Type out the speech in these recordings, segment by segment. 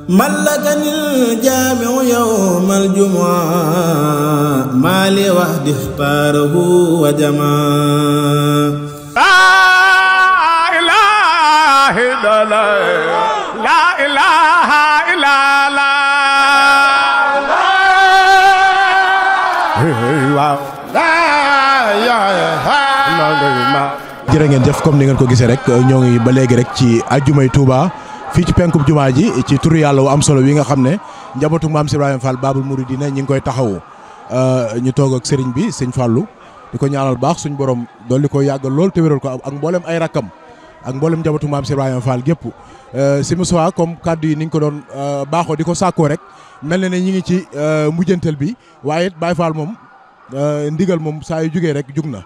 ملكني الجامع يوم الجمعة ما لي وحدي اختاره وجمع لا إله إلا الله لا إله إلا الله jërë ngeen jëf comme ni ngeen ko gisee rek ñoo ngi ba léegi rek ci ajjumay Touba fii ci penkub jumaa ji ci turu yàlla wu am solo wi nga xam ne njabootu maam si Ibrahima Fall Babul Mouridina ñi ngi koy taxawu ñu toog ak sëriñ bi sëñ Fallou di ko ñaanal baax suñ borom dolli ko yàggal lool te wéral ko ak mboolem ay rakkam ak mboolem njabootu maam si Ibrahima Fall gépp si Moussa comme kaddu yi ni nga ko doon baaxoo di ko sàkkoo rek mel na ne ñi ngi ci mujjantal bi waaye it Baye Fall moom ndigal moom saa yu jugee rek jug na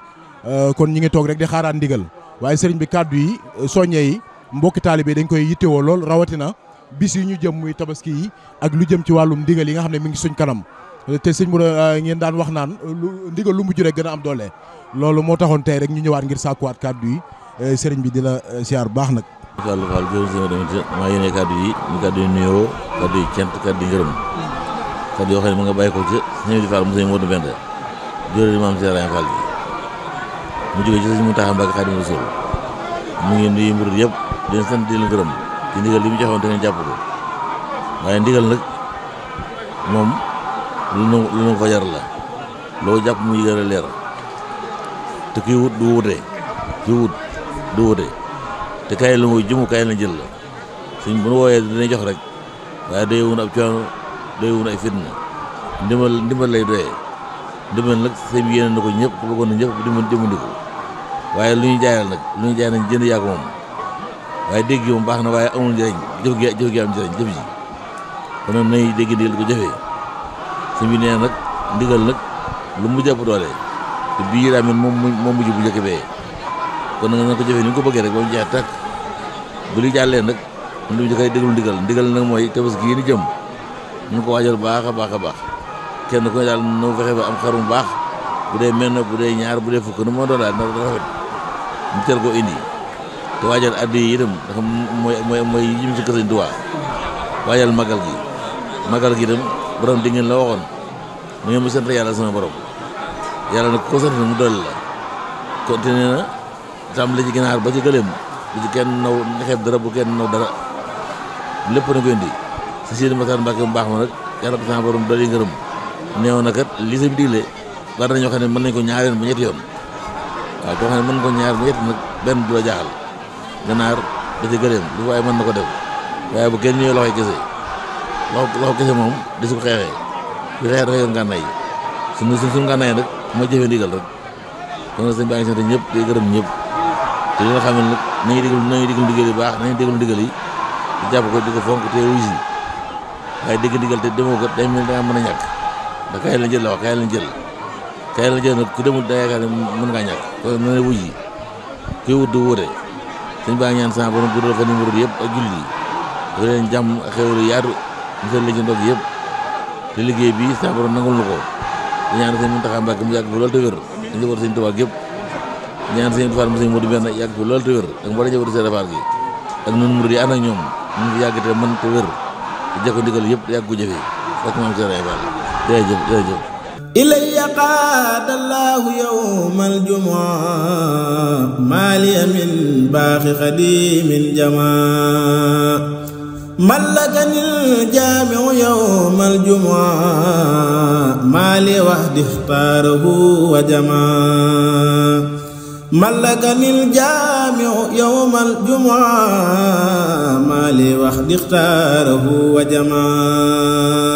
kon ñi ngi toog rek di xaaraat ndigal waaye sëriñ bi kaddu yi soññe yi mbokki taalibe dañ koy yittewoo lool rawatina bis yi ñu jëm muy tabaski yi ak lu jëm ci wàllum ndigal yi nga xam ne mi ngi suñ kanam te sëñ mu ngeen daan wax naan ndigal lu mujj rek gën a am doole loolu moo taxoon tey rek ñu ñëwaat ngir sàkkuwaat kaddu yi sëriñ bi di la siyaar baax nag. Fallou Fall jërëjëf sama tamit maa yéene kaddu yi ñu kaddu yi nuyoo kaddu yi cant kaddu yi ngërëm kaddu yoo xam ne mu nga bàyyi ko ci sëñ di Fall mu sëñ Modou Bende jërëjëf maam Cheikh Ibrahima Fall mu jógee ci sëñ Mountakha Mbacké Khadimu Rasul mu ngi nuyu murid yëpp di leen sant di leen gërëm ci ndigal li mu joxoon te ngeen jàpp ko waaye ndigal nag moom lu nu fajar la loo jàpp muy gën a leer te kii wut du wute kii wut du wute te kaay la muy jumu kaay la jël la suñ bu nu wooyee dinañ jox rek waaye day wun ab coono day wun ay fitna ndimbal lay doyee ndimbal nag sëñ bi yéene na ko ñëpp ku bëggoon na ñëpp dimbandiko waaye lu ñu jaayal nag lu ñu jaay nañ jënd yaa ko moom waaye dégg gi moom baax na waaye amul njëriñ jëf gi am njëriñ jëf ji kon nag nay dégg ndigal ko jëfee sëñ bi nee nag ndigal nag lu mu jàpp doole te bii daa mel moom mujj bu njëkk bee kon nag na ko jëfee ni nga ko bëggee rek ba mu jeex tàkk bu li jàllee nag lu mu koy déglu ndigal nag mooy tabaski yi ni jëm ñu ko waajal baax a baax a baax kenn ku ne daal nu fexe ba am xarum baax bu dee menn bu dee ñaar bu dee fukk nu moo doon daal na rafet ñu teel koo indi te waajal addi yi itam dafa mooy jëm ci kër Sëñ Tuubaa waajal magal gi itam borom di ngeen la waxoon mu ngeen mu sant yàlla sama borom yàlla nag ko sant na mu dolli la continué na tàmbali ci ginaar ba ci gëléem bu ci kenn naw xeeb dara bu kenn naw dara lépp na ko indi si Sidi Matar Mbacke mu baax ma nag yàlla ko sama borom dolli ngërëm neew na kat li sa bi digle bari na ñoo xam ne mën nañ ko ñaareel ba ñetti yoon waaw koo xam ne mën ko ñaar ba ñetti nag benn du la jaaxal ganaar ba ci gëléem lu waaye mën na ko def waaye bu kenn ñëwee loxoy kese loxo kese moom di su ko xeexee di xeex dafa yor ngànnaay suñu ngànnaay nag mooy jëfee ndigal rek kon nag sëñ baa ngi sant ñëpp di gërëm ñëpp te li nga xam ne nag nañu déglu ndigal yi baax nañu déglu ndigal yi di jàpp ko di ko fonk te wuy si waaye dégg ndigal te demoo ko day mel da nga mën a ñàkk ndax kaay lañ jël la wax kaay lañ jël nag ku demul da yaakaar ne mën ngaa ñàkk kon na ne wuy yi kuy wut du wuute sëñ baa ñaan sama borom guddal fa numéro yëpp ak jullit yi dafa leen jàmm ak xéwal yaatu musal la ci ndog yëpp te liggéey bi sama borom nangul na ko di ñaan sëñ Mountakha Mbacké mu yàgg fi loolu te wér ak njaboot sëñ Tuubaa yëpp di ñaan sëñ Fall mu sëñ Modou Bende yàgg fi loolu te wér ak mboolem njaboot sëñ Fall gi ak nun murid yi ànd ak ñoom ñu fi yàgg te mën te wér te jekko ndigal yëpp te yàgg ko jëfee ak maam Cheikh Ibrahima Fall jërëjëf إلي قاد الله يوم الجمعة ما لي من باخ خديم جماع ملكني الجامع يوم الجمعة ما لي وحدي اختاره وجماع ملكني الجامع يوم الجمعة ما لي وحدي اختاره وجماع